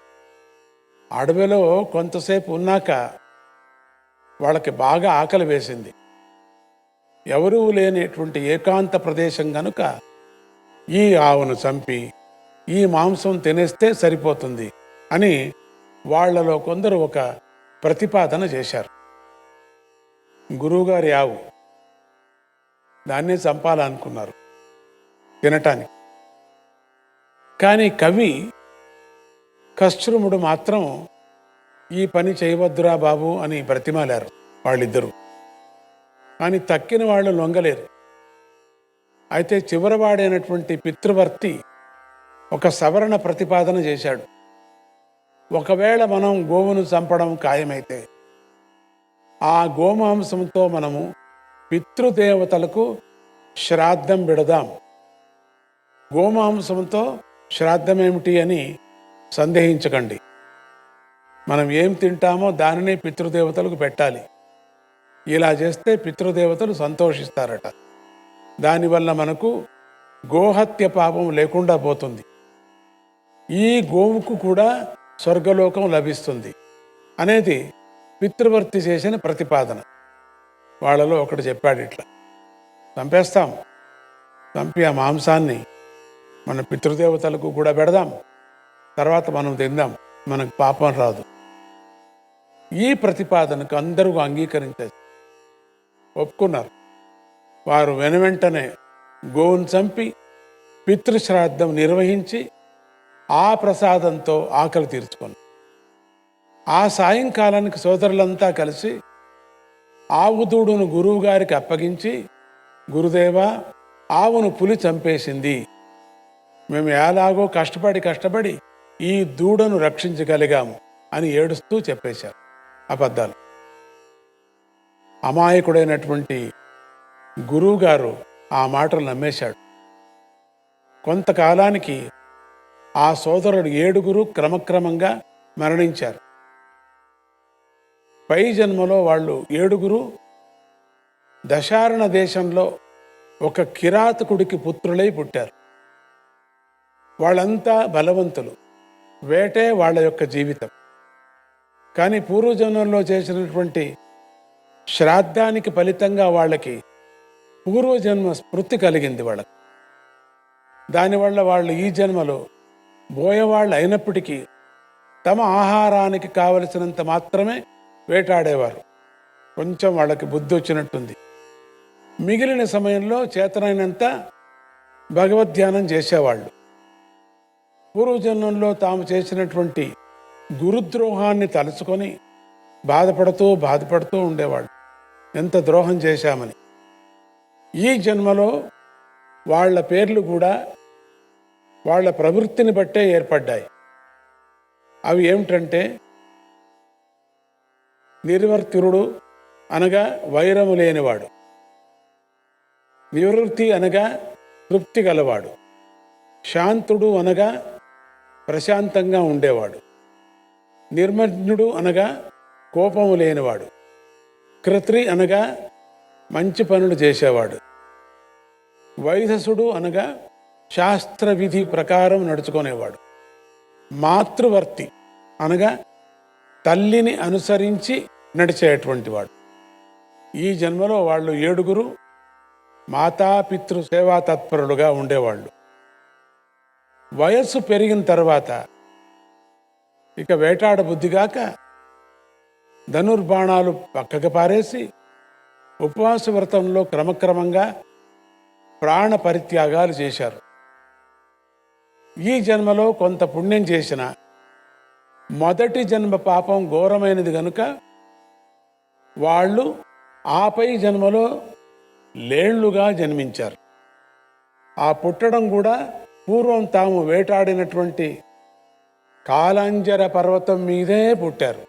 అడవిలో కొంతసేపు ఉన్నాక వాళ్ళకి బాగా ఆకలి వేసింది. ఎవరూ లేనటువంటి ఏకాంత ప్రదేశం కనుక ఈ ఆవును చంపి ఈ మాంసం తినేస్తే సరిపోతుంది అని వాళ్లలో కొందరు ఒక ప్రతిపాదన చేశారు. గురువుగారి ఆవు, దాన్నే చంపాలనుకున్నారు తినటానికి. కానీ కవి కశ్రుముడు మాత్రం ఈ పని చేయవద్దురా బాబు అని బ్రతిమాలారు వాళ్ళిద్దరూ. కానీ తక్కిన వాళ్ళు లొంగలేరు. అయితే చివరివాడైనటువంటి పితృవర్తి ఒక సవరణ ప్రతిపాదన చేశాడు. ఒకవేళ మనం గోవును చంపడం ఖాయమైతే ఆ గోమాంసంతో మనము పితృదేవతలకు శ్రాద్ధం పెడదాం. గోమాంసంతో శ్రాద్ధం ఏమిటి అని సందేహించకండి. మనం ఏం తింటామో దానినే పితృదేవతలకు పెట్టాలి. ఇలా చేస్తే పితృదేవతలు సంతోషిస్తారట. దానివల్ల మనకు గోహత్య పాపం లేకుండా పోతుంది. ఈ గోవుకు కూడా స్వర్గలోకం లభిస్తుంది అనేది పితృవర్తి చేసిన ప్రతిపాదన. వాళ్ళలో ఒకడు చెప్పాడు, ఇట్లా చంపేస్తాం, చంపి ఆ మాంసాన్ని మన పితృదేవతలకు కూడా పెడదాం, తర్వాత మనం తిందాం, మనకు పాపం రాదు. ఈ ప్రతిపాదనకు అందరూ అంగీకరించారు, ఒప్పుకున్నారు. వారు వెనువెంటనే గోవును చంపి పితృశ్రాద్ధం నిర్వహించి ఆ ప్రసాదంతో ఆకలి తీర్చుకున్నారు. ఆ సాయంకాలానికి సోదరులంతా కలిసి ఆవు దూడును గురువు గారికి అప్పగించి, గురుదేవా, ఆవును పులి చంపేసింది, మేము ఎలాగో కష్టపడి ఈ దూడను రక్షించగలిగాము అని ఏడుస్తూ చెప్పేశారు అబద్ధాలు. అమాయకుడైనటువంటి గురువుగారు ఆ మాటలు నమ్మేశాడు. కొంతకాలానికి ఆ సోదరుడు 7 క్రమక్రమంగా మరణించారు. పై జన్మలో వాళ్ళు 7 దశారణ దేశంలో ఒక కిరాతకుడికి పుత్రులై పుట్టారు. వాళ్ళంతా బలవంతులు, వేటే వాళ్ళ యొక్క జీవితం. కానీ పూర్వజన్మలో చేసినటువంటి శ్రాద్ధానికి ఫలితంగా వాళ్ళకి పూర్వజన్మ స్మృతి కలిగింది వాళ్ళకి. దానివల్ల వాళ్ళు ఈ జన్మలో బోయవాళ్ళు అయినప్పటికీ తమ ఆహారానికి కావలసినంత మాత్రమే వేటాడేవారు. కొంచెం వాళ్ళకి బుద్ధి వచ్చినట్టుంది. మిగిలిన సమయంలో చేతనైనంత భగవద్ధ్యానం చేసేవాళ్ళు. పూర్వజన్మంలో తాము చేసినటువంటి గురుద్రోహాన్ని తలుచుకొని బాధపడుతూ ఉండేవాళ్ళు, ఎంత ద్రోహం చేశామని. ఈ జన్మలో వాళ్ళ పేర్లు కూడా వాళ్ళ ప్రవృత్తిని బట్టే ఏర్పడ్డాయి. అవి ఏమిటంటే, నిర్వర్తిరుడు అనగా వైరము లేనివాడు, నివృత్తి అనగా తృప్తి గలవాడు, శాంతుడు అనగా ప్రశాంతంగా ఉండేవాడు, నిర్మజ్ఞుడు అనగా కోపము లేనివాడు, కృత్రి అనగా మంచి పనులు చేసేవాడు, వైధసుడు అనగా శాస్త్ర విధి ప్రకారం నడుచుకునేవాడు, మాతృవర్తి అనగా తల్లిని అనుసరించి నడిచేటువంటి వాడు. ఈ జన్మలో వాళ్ళు 7 మాతాపితృ సేవా తత్పరులుగా ఉండేవాళ్ళు. వయస్సు పెరిగిన తర్వాత ఇక వేటాడ బుద్ధిగాక ధనుర్బాణాలు పక్కకు పారేసి ఉపవాస వ్రతంలో క్రమక్రమంగా ప్రాణ పరిత్యాగాలు చేశారు. ఈ జన్మలో కొంత పుణ్యం చేసిన మొదటి జన్మ పాపం ఘోరమైనది గనుక వాళ్ళు ఆపై జన్మలో లేళ్లుగా జన్మించారు. ఆ పుట్టడం కూడా పూర్వం తాము వేటాడినటువంటి కాలాంజర పర్వతం మీదే పుట్టారు.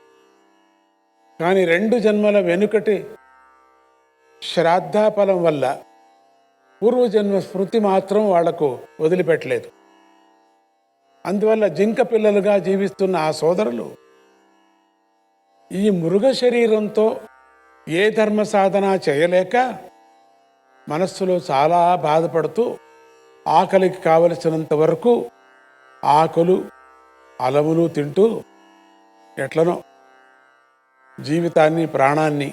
కానీ 2 జన్మల వెనుకటి శ్రాద్ధాఫలం వల్ల పూర్వజన్మ స్మృతి మాత్రం వాళ్లకు వదిలిపెట్టలేదు. అందువల్ల జింక పిల్లలుగా జీవిస్తున్న ఆ సోదరులు ఈ మృగ శరీరంతో ఏ ధర్మ సాధన చేయలేక మనస్సులో చాలా బాధపడుతూ ఆకలికి కావలసినంత వరకు ఆకులు అలములు తింటూ ఎట్లనో జీవితాన్ని ప్రాణాన్ని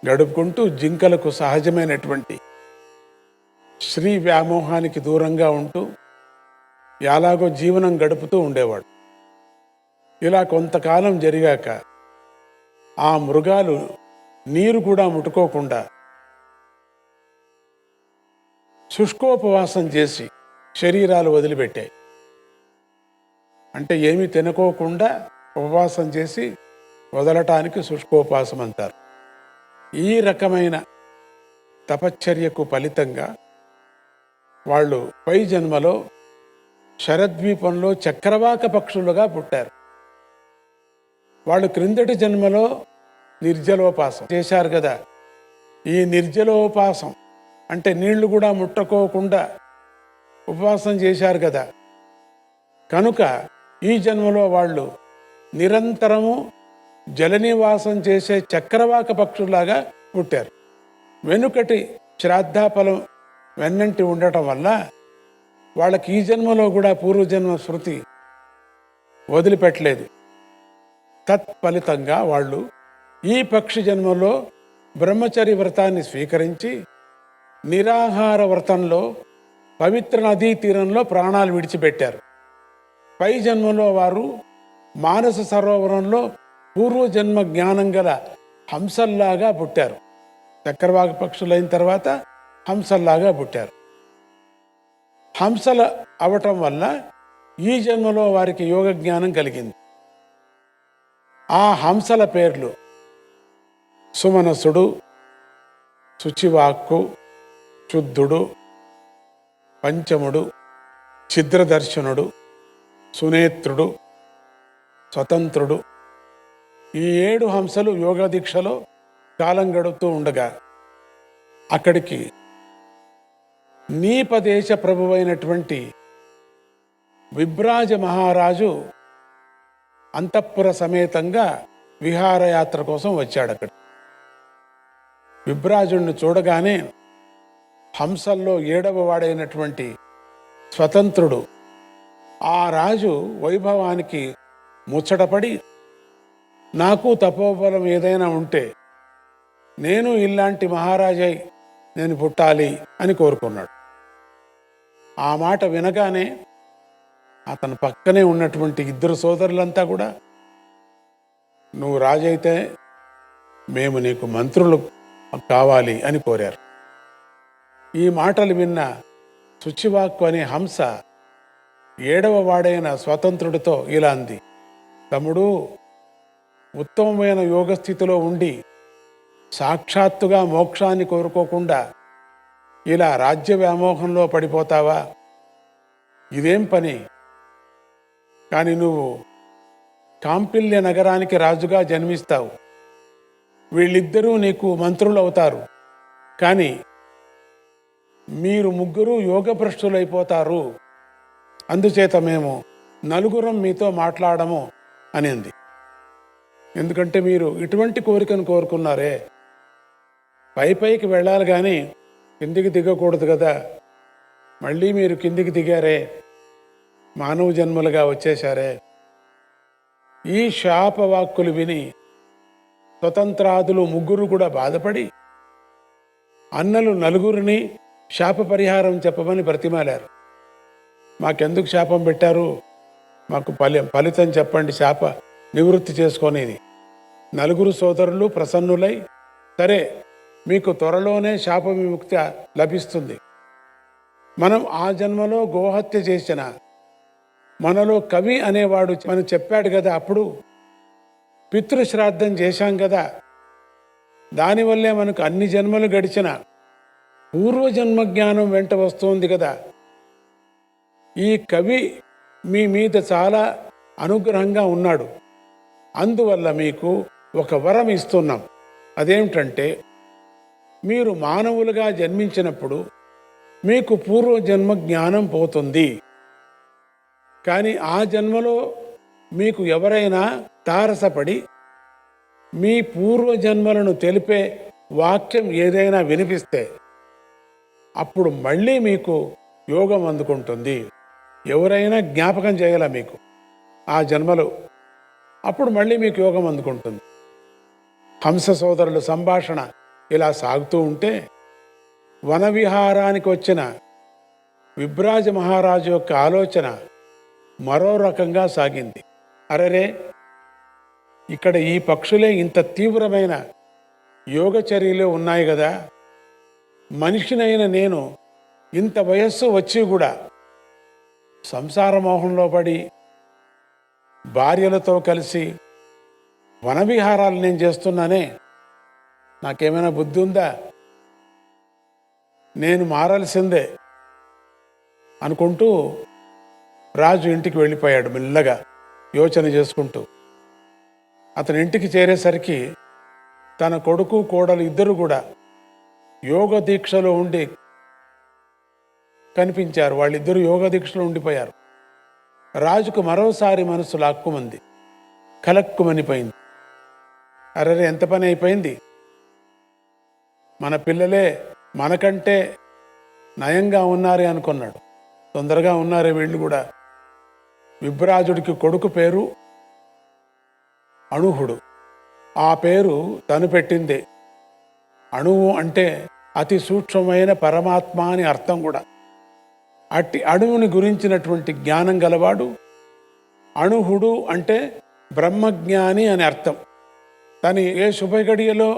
గడుపుకుంటూ జింకలకు సహజమైనటువంటి శ్రీ వ్యామోహానికి దూరంగా ఉంటూ ఎలాగో జీవనం గడుపుతూ ఉండేవాడు. ఇలా కొంతకాలం జరిగాక ఆ మృగాలు నీరు కూడా ముట్టుకోకుండా శుష్కోపవాసం చేసి శరీరాలు వదిలిపెట్టాయి. అంటే ఏమీ తినకోకుండా ఉపవాసం చేసి వదలటానికి శుష్కోపవాసం అంటారు. ఈ రకమైన తపశ్చర్యకు ఫలితంగా వాళ్ళు పై జన్మలో శరద్వీపంలో చక్రవాక పక్షులుగా పుట్టారు. వాళ్ళు క్రిందటి జన్మలో నిర్జలోపాసం చేశారు కదా. ఈ నిర్జలోపాసం అంటే నీళ్లు కూడా ముట్టుకోకుండా ఉపవాసం చేశారు కదా. కనుక ఈ జన్మలో వాళ్ళు నిరంతరము జలనివాసం చేసే చక్రవాక పక్షుల్లాగా పుట్టారు. వెనుకటి శ్రాద్ధాఫలం వెన్నంటి ఉండటం వల్ల వాళ్ళకి ఈ జన్మలో కూడా పూర్వజన్మ శృతి వదిలిపెట్టలేదు. తత్ఫలితంగా వాళ్ళు ఈ పక్షి జన్మలో బ్రహ్మచర్య వ్రతాన్ని స్వీకరించి నిరాహార వ్రతంలో పవిత్ర నదీ తీరంలో ప్రాణాలు విడిచిపెట్టారు. పై జన్మలో వారు మానస సరోవరంలో పూర్వజన్మ జ్ఞానం గల హంసల్లాగా పుట్టారు. చక్రవాక పక్షులైన తర్వాత హంసల్లాగా పుట్టారు. హంసల అవటం వల్ల ఈ జన్మలో వారికి యోగ జ్ఞానం కలిగింది. ఆ హంసల పేర్లు సుమనసుడు, శుచివాక్కు, శుద్ధుడు, పంచముడు, ఛిద్రదర్శనుడు, సునేత్రుడు, స్వతంత్రుడు. ఈ 7 హంసలు యోగ దీక్షలో కాలం గడుపుతూ ఉండగా అక్కడికి నీపదేశ ప్రభువైనటువంటి విభ్రాజ మహారాజు అంతఃపుర సమేతంగా విహారయాత్ర కోసం వచ్చాడు. అక్కడ విభ్రాజుడిని చూడగానే హంసల్లో 7వ వాడైనటువంటి స్వతంత్రుడు ఆ రాజు వైభవానికి ముచ్చటపడి, నాకు తపోబలం ఏదైనా ఉంటే నేను ఇలాంటి మహారాజై నేను పుట్టాలి అని కోరుకున్నాడు. ఆ మాట వినగానే అతని పక్కనే ఉన్నటువంటి 2 సోదరులంతా కూడా, నువ్వు రాజైతే మేము నీకు మంత్రులు కావాలి అని కోరారు. ఈ మాటలు విన్న శుచివాక్కు అనే హంస 7వ వాడైన స్వతంత్రుడితో ఇలా అంది, తమ్ముడు, ఉత్తమమైన యోగస్థితిలో ఉండి సాక్షాత్తుగా మోక్షాన్ని కోరుకోకుండా ఇలా రాజ్య వ్యామోహంలో పడిపోతావా? ఇదేం పని? కానీ నువ్వు కాంపిల్య నగరానికి రాజుగా జన్మిస్తావు. వీళ్ళిద్దరూ నీకు మంత్రులు అవుతారు. కానీ మీరు ముగ్గురు యోగభ్రష్టులైపోతారు. అందుచేత మేము నలుగురం మీతో మాట్లాడము అనింది. ఎందుకంటే మీరు ఇటువంటి కోరికను కోరుకున్నారే, పైకి వెళ్ళాలి కానీ కిందికి దిగకూడదు కదా. మళ్ళీ మీరు కిందికి దిగారే, మానవ జన్మలుగా వచ్చేశారే. ఈ శాపవాక్కులు విని స్వతంత్రాదులు ముగ్గురు కూడా బాధపడి అన్నలు నలుగురిని శాప పరిహారం చెప్పమని బ్రతిమాలారు. మాకెందుకు శాపం పెట్టారు? మాకు ఫలితం చెప్పండి, శాప నివృత్తి చేసుకొని. నలుగురు సోదరులు ప్రసన్నులై, సరే మీకు త్వరలోనే శాప విముక్తి లభిస్తుంది. మనం ఆ జన్మలో గోహత్య చేసిన మనలో కవి అనేవాడు మనం చెప్పాడు కదా, అప్పుడు పితృశ్రాద్ధం చేశాం కదా, దానివల్లే మనకు అన్ని జన్మలు గడిచిన పూర్వజన్మ జ్ఞానం వెంట వస్తుంది కదా. ఈ కవి మీ మీద చాలా అనుగ్రహంగా ఉన్నాడు. అందువల్ల మీకు ఒక వరం ఇస్తున్నాం. అదేమిటంటే, మీరు మానవులుగా జన్మించినప్పుడు మీకు పూర్వజన్మ జ్ఞానం పోతుంది. కానీ ఆ జన్మలో మీకు ఎవరైనా తారసపడి మీ పూర్వజన్మలను తెలిపే వాక్యం ఏదైనా వినిపిస్తే అప్పుడు మళ్ళీ మీకు యోగం అందుకుంటుంది. ఎవరైనా జ్ఞాపకం చేయాల మీకు ఆ జన్మలో, అప్పుడు మళ్ళీ మీకు యోగం అందుకుంటుంది. హంస సోదరుల సంభాషణ ఇలా సాగుతూ ఉంటే వనవిహారానికి వచ్చిన విభ్రాజ మహారాజు యొక్క ఆలోచన మరో రకంగా సాగింది. అరరే, ఇక్కడ ఈ పక్షులే ఇంత తీవ్రమైన యోగచర్యలో ఉన్నాయి కదా, మనిషినైన నేను ఇంత వయస్సు వచ్చి కూడా సంసార మోహంలో పడి భార్యలతో కలిసి వనవిహారాలు నేను చేస్తున్నానే, నాకేమైనా బుద్ధి ఉందా? నేను మారాల్సిందే అనుకుంటూ రాజు ఇంటికి వెళ్ళిపోయాడు మెల్లగా యోచన చేసుకుంటూ. అతని ఇంటికి చేరేసరికి తన కొడుకు కోడలు ఇద్దరు కూడా యోగ దీక్షలో ఉండి కనిపించారు. వాళ్ళిద్దరూ యోగ దీక్షలో ఉండిపోయారు. రాజుకు మరోసారి మనసు లాక్కుమంది, కలక్కుమనిపోయింది. అరే, ఎంత పని అయిపోయింది! మన పిల్లలే మనకంటే నయంగా ఉన్నారే అనుకున్నాడు. తొందరగా ఉన్నారే వీళ్ళు కూడా. విభ్రాజుడికి కొడుకు పేరు అణుహుడు. ఆ పేరు తను పెట్టిందే. అణువు అంటే అతి సూక్ష్మమైన పరమాత్మ అని అర్థం కూడా. అట్టి అణువుని గురించినటువంటి జ్ఞానం గలవాడు. అణుహుడు అంటే బ్రహ్మజ్ఞాని అని అర్థం. తను ఏ శుభగడియలో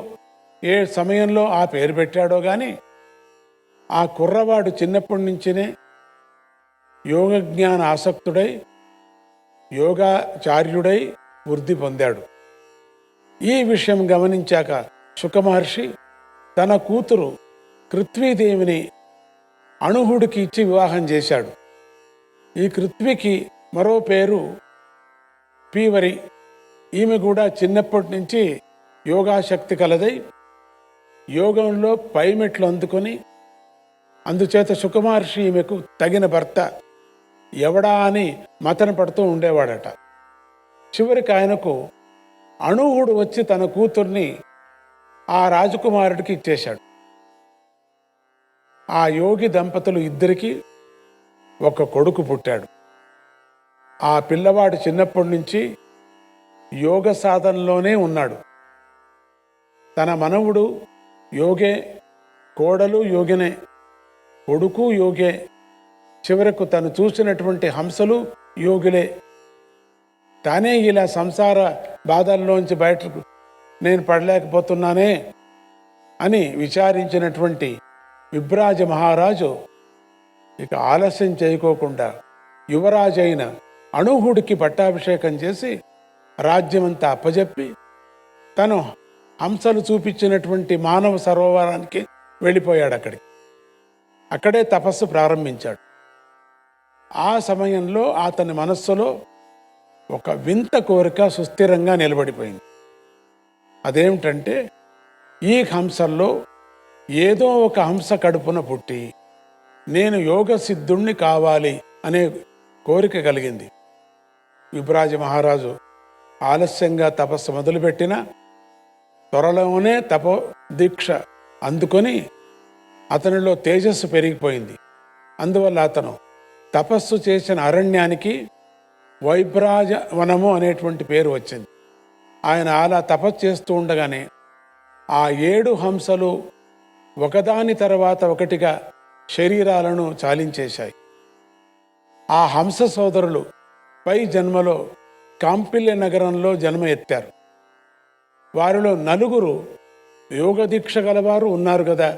ఏ సమయంలో ఆ పేరు పెట్టాడో కానీ ఆ కుర్రవాడు చిన్నప్పటి నుంచినే యోగజ్ఞాన ఆసక్తుడై యోగాచార్యుడై వృద్ధి పొందాడు. ఈ విషయం గమనించాక శుకమహర్షి తన కూతురు కృత్వీదేవిని అణుహుడికి ఇచ్చి వివాహం చేశాడు. ఈ కృత్వికి మరో పేరు పీవరి. ఈమె కూడా చిన్నప్పటి నుంచి యోగాశక్తి కలదై యోగంలో పైమెట్లు అందుకొని, అందుచేత శుకమహర్షి ఈమెకు తగిన భర్త ఎవడా అని మతన పడుతూ ఉండేవాడట. చివరికి ఆయనకు అణుహుడు వచ్చి తన కూతుర్ని ఆ రాజకుమారుడికి ఇచ్చేశాడు. ఆ యోగి దంపతులు ఇద్దరికీ ఒక కొడుకు పుట్టాడు. ఆ పిల్లవాడు చిన్నప్పటి నుంచి యోగ సాధనలోనే ఉన్నాడు. తన మనవుడు యోగే, కోడలు యోగినే, కొడుకు యోగే, చివరకు తను చూసినటువంటి హంసలు యోగులే. తానే ఇలా సంసార బాధల్లోంచి బయటకు నేను పడలేకపోతున్నానే అని విచారించినటువంటి విభ్రాజ మహారాజు ఇక ఆలస్యం చేయకోకుండా యువరాజైన అణుహుడికి పట్టాభిషేకం చేసి రాజ్యమంతా అప్పజెప్పి తను హంసలు చూపించినటువంటి మానవ సరోవరానికి వెళ్ళిపోయాడు. అక్కడే తపస్సు ప్రారంభించాడు. ఆ సమయంలో అతని మనస్సులో ఒక వింత కోరిక సుస్థిరంగా నిలబడిపోయింది. అదేమిటంటే, ఈ హంసల్లో ఏదో ఒక హంస కడుపున పుట్టి నేను యోగ సిద్ధుణ్ణి కావాలి అనే కోరిక కలిగింది. విభ్రాజ మహారాజు ఆలస్యంగా తపస్సు మొదలుపెట్టిన త్వరలోనే తపో దీక్ష అందుకొని అతనిలో తేజస్సు పెరిగిపోయింది. అందువల్ల అతను తపస్సు చేసిన అరణ్యానికి వైభ్రాజ వనము అనేటువంటి పేరు వచ్చింది. ఆయన అలా తపస్సు చేస్తూ ఉండగానే ఆ 7 హంసలు ఒకదాని తర్వాత ఒకటిగా శరీరాలను చాలించేశాయి. ఆ హంస సోదరులు పై జన్మలో కాంపిల్య నగరంలో జన్మ ఎత్తారు. వారిలో 4 యోగ దీక్ష గలవారు ఉన్నారు కదా.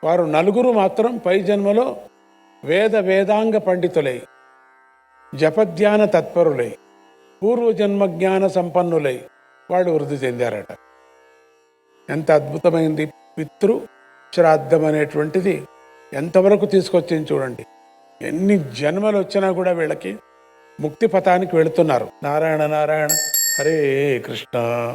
వారు 4 మాత్రం పై జన్మలో వేదాంగ పండితులై, జపధ్యాన తత్పరులై, పూర్వజన్మ జ్ఞాన సంపన్నులై వాళ్ళు వృద్ధి చెందారట. ఎంత అద్భుతమైంది! పితృ శ్రాద్ధం అనేటువంటిది ఎంతవరకు తీసుకొచ్చింది చూడండి. ఎన్ని జన్మలు వచ్చినా కూడా వీళ్ళకి ముక్తి పథానికి వెళుతున్నారు. నారాయణ నారాయణ, హరే కృష్ణ.